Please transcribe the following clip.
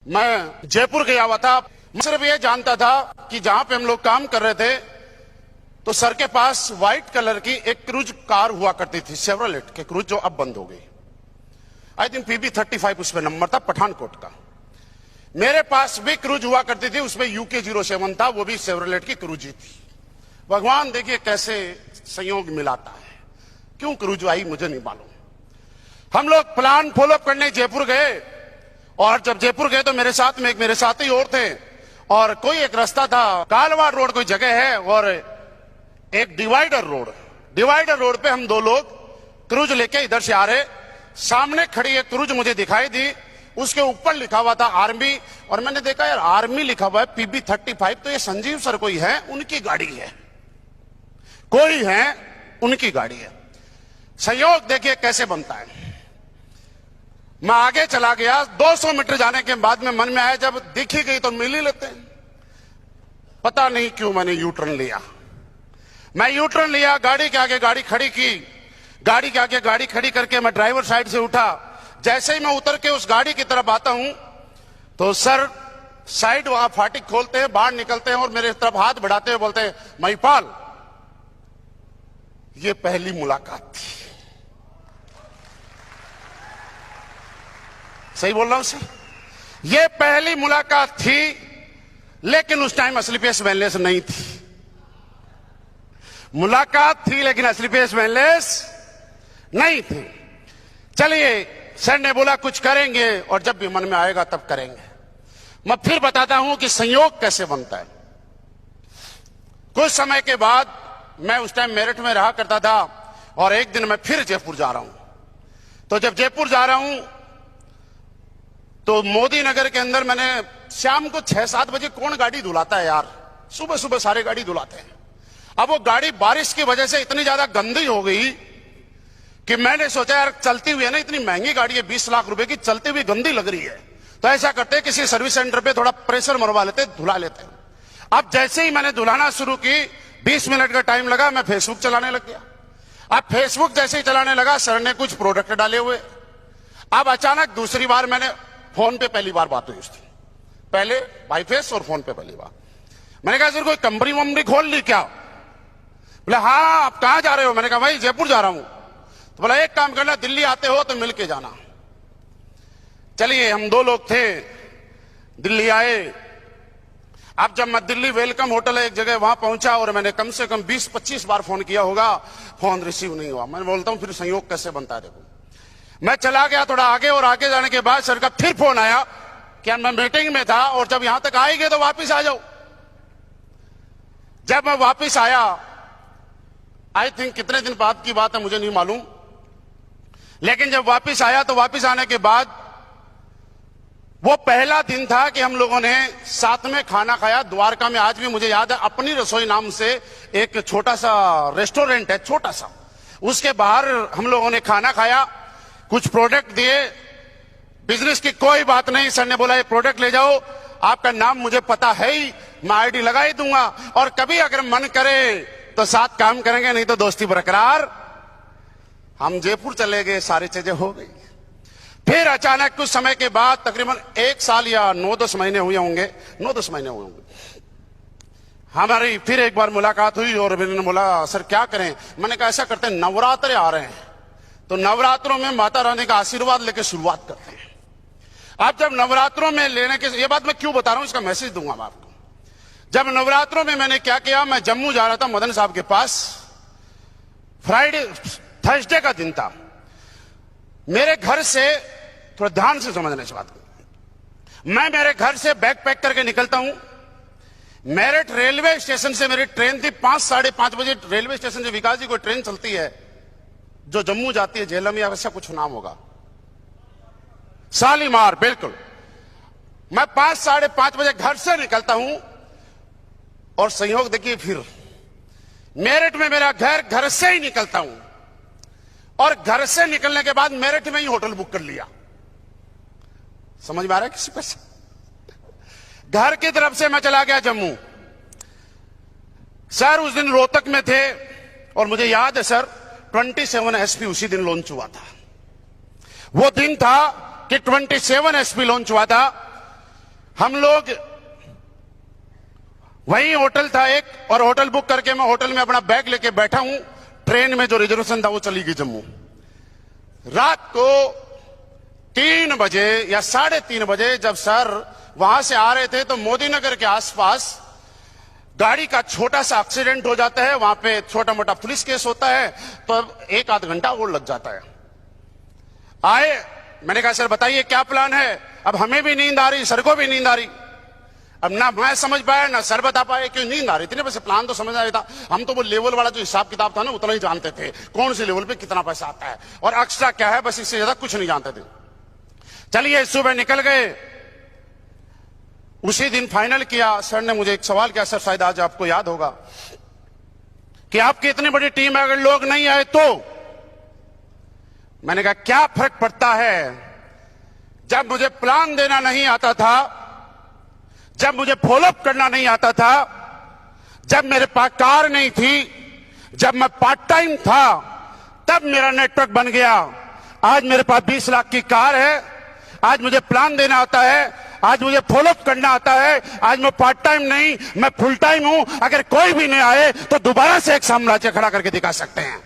मैं जयपुर गया हुआ था। मैं सिर्फ ये जानता था कि जहां पे हम लोग काम कर रहे थे तो सर के पास व्हाइट कलर की एक क्रूज कार हुआ करती थी, शेवरलेट के क्रूज, जो अब बंद हो गई। आई थिंक PB35 उसमें नंबर था, पठानकोट का। मेरे पास भी क्रूज हुआ करती थी, उसमें UK07 था, वो भी शेवरलेट की क्रूज ही थी। भगवान देखिए कैसे संयोग मिलाता है, क्यों क्रूज आई मुझे नहीं मालूम। हम लोग प्लान फॉलो करने जयपुर गए, और जब जयपुर गए तो मेरे साथ में एक मेरे साथी और थे, और कोई एक रास्ता था, कालवाड़ रोड कोई जगह है, और एक डिवाइडर रोड पे हम दो लोग क्रूज लेके इधर से आ रहे। सामने खड़ी एक क्रूज मुझे दिखाई दी, उसके ऊपर लिखा हुआ था आर्मी, और मैंने देखा यार आर्मी लिखा हुआ है, PB35, तो ये संजीव सर कोई है, उनकी गाड़ी है, कोई है उनकी गाड़ी है। संयोग देखिए कैसे बनता है। मैं आगे चला गया, 200 मीटर जाने के बाद में मन में आया जब दिखी गई तो मिल ही लेते हैं। पता नहीं क्यों मैंने यू टर्न लिया। मैं यू टर्न लिया, गाड़ी के आगे गाड़ी खड़ी की, गाड़ी के आगे गाड़ी खड़ी करके मैं ड्राइवर साइड से उठा। जैसे ही मैं उतर के उस गाड़ी की तरफ आता हूं तो सर साइड वहां फाटक खोलते हैं, बाहर निकलते हैं और मेरे तरफ हाथ बढ़ाते हुए बोलते हैं, महिपाल ये पहली मुलाकात थी। सही बोल रहा हूं सर, ये पहली मुलाकात थी, लेकिन उस टाइम असली फेस वेलनेस नहीं थी। मुलाकात थी लेकिन असली फेस वेलनेस नहीं थी। चलिए, सर ने बोला कुछ करेंगे और जब भी मन में आएगा तब करेंगे। मैं फिर बताता हूं कि संयोग कैसे बनता है। कुछ समय के बाद मैं उस टाइम मेरठ में रहा करता था, और एक दिन मैं फिर जयपुर जा रहा हूं। तो जब जयपुर जा रहा हूं तो मोदी नगर के अंदर मैंने शाम को 6-7 बजे कौन गाड़ी धुलाता है यार, सुबह सुबह सारे गाड़ी धुलाते हैं। अब वो गाड़ी बारिश की वजह से इतनी ज्यादा गंदी हो गई कि मैंने सोचा यार चलती हुई है ना, इतनी महंगी गाड़ी है, 20 लाख रुपए की, चलती हुई गंदी लग रही है, तो ऐसा करते किसी सर्विस सेंटर पे थोड़ा प्रेशर मरवा लेते, धुला लेते हैं। अब जैसे ही मैंने धुलाना शुरू की, 20 मिनट का टाइम लगा, मैं फेसबुक चलाने लग गया। अब फेसबुक जैसे ही चलाने लगा, सर ने कुछ प्रोडक्ट डाले हुए। अब अचानक दूसरी बार मैंने फोन पे पहली बार बात हुई उसकी, पहले बाई फेस और फोन पे पहली बार। मैंने कहा सर कोई कंपनी वंपनी खोल ली क्या? बोले हाँ, आप कहां जा रहे हो? मैंने कहा भाई जयपुर जा रहा हूं। तो बोला एक काम करना, दिल्ली आते हो तो मिल के जाना। चलिए, हम दो लोग थे, दिल्ली आए। अब जब मैं दिल्ली वेलकम होटल है एक जगह, वहां पहुंचा और मैंने कम से कम 20-25 बार फोन किया होगा, फोन रिसीव नहीं हुआ। मैं बोलता हूं फिर संयोग कैसे बनता है। देखो, मैं चला गया थोड़ा आगे, और आगे जाने के बाद सर का फिर फोन आया कि मैं मीटिंग में था और जब यहां तक आ ही गए तो वापिस आ जाओ। जब मैं वापिस आया, आई थिंक कितने दिन बाद की बात है मुझे नहीं मालूम, लेकिन जब वापिस आया तो वापिस आने के बाद वो पहला दिन था कि हम लोगों ने साथ में खाना खाया द्वारका में। आज भी मुझे याद है, अपनी रसोई नाम से एक छोटा सा रेस्टोरेंट है, छोटा सा, उसके बाहर हम लोगों ने खाना खाया, कुछ प्रोडक्ट दिए। बिजनेस की कोई बात नहीं, सर ने बोला ये प्रोडक्ट ले जाओ, आपका नाम मुझे पता है ही, मैं ID लगा ही दूंगा, और कभी अगर मन करे तो साथ काम करेंगे, नहीं तो दोस्ती बरकरार। हम जयपुर चले गए, सारी चीजें हो गई। फिर अचानक कुछ समय के बाद, तकरीबन 1 साल या 9-10 महीने हुए होंगे, 9-10 महीने हुए होंगे, हमारी फिर एक बार मुलाकात हुई और मैंने बोला सर क्या करें? मैंने कहा ऐसा करते हैं, नवरात्रे आ रहे हैं तो नवरात्रों में माता रानी का आशीर्वाद लेके शुरुआत करते हैं। आप जब नवरात्रों में लेने के, ये बात मैं क्यों बता रहा हूं, इसका मैसेज दूंगा मैं आपको। जब नवरात्रों में मैंने क्या किया, मैं जम्मू जा रहा था मदन साहब के पास, थर्सडे का दिन था। मेरे घर से, थोड़ा ध्यान से समझना इस बात को, मैं मेरे घर से बैग पैक करके निकलता हूं। मेरठ रेलवे स्टेशन से मेरी ट्रेन थी 5-5:30 बजे। रेलवे स्टेशन से विकास जी कोई ट्रेन चलती है जो जम्मू जाती है, झेलम या वैसा कुछ नाम होगा, शालीमार, बिल्कुल। मैं 5-5:30 बजे घर से निकलता हूं, और संयोग देखिए फिर मेरठ में मेरा घर से ही निकलता हूं, और घर से निकलने के बाद मेरठ में ही होटल बुक कर लिया। समझ में आ रहा है किसी पे? घर की तरफ से मैं चला गया जम्मू। सर उस दिन रोहतक में थे, और मुझे याद है सर 27 SP उसी दिन लॉन्च हुआ था। वो दिन था कि 27 SP लॉन्च हुआ था। हम लोग वही होटल था एक, और होटल बुक करके मैं होटल में अपना बैग लेके बैठा हूं। ट्रेन में जो रिजर्वेशन था वो चली गई जम्मू। रात को 3 बजे या 3:30 बजे जब सर वहां से आ रहे थे तो मोदी नगर के आसपास गाड़ी का छोटा सा एक्सीडेंट हो जाता है। वहां पे छोटा मोटा पुलिस केस होता है, तो 1-8 घंटा और लग जाता है। आए, मैंने कहा सर बताइए क्या प्लान है। अब हमें भी नींद आ रही, सर को भी नींद आ रही। अब ना मैं समझ पाया ना सर बता पाए क्यों नींद आ रही थी। वैसे प्लान तो समझ आ रहा था। हम तो वो लेवल वाला जो हिसाब किताब था ना उतना ही जानते थे, कौन से लेवल पे कितना पैसा आता है और एक्स्ट्रा क्या है, बस इससे ज्यादा कुछ नहीं जानते थे। चलिए सुबह निकल गए। उसी दिन फाइनल किया। सर ने मुझे एक सवाल किया, सर शायद आज आपको याद होगा कि आपकी इतनी बड़ी टीम है, अगर लोग नहीं आए तो। मैंने कहा क्या फर्क पड़ता है। जब मुझे प्लान देना नहीं आता था, जब मुझे फॉलोअप करना नहीं आता था, जब मेरे पास कार नहीं थी, जब मैं पार्ट टाइम था, तब मेरा नेटवर्क बन गया। आज मेरे पास 20 लाख की कार है। आज मुझे प्लान देना आता है, आज मुझे फॉलोअप करना आता है। आज मैं पार्ट टाइम नहीं, मैं फुल टाइम हूं। अगर कोई भी नहीं आए तो दोबारा से एक साम्राज्य खड़ा करके दिखा सकते हैं।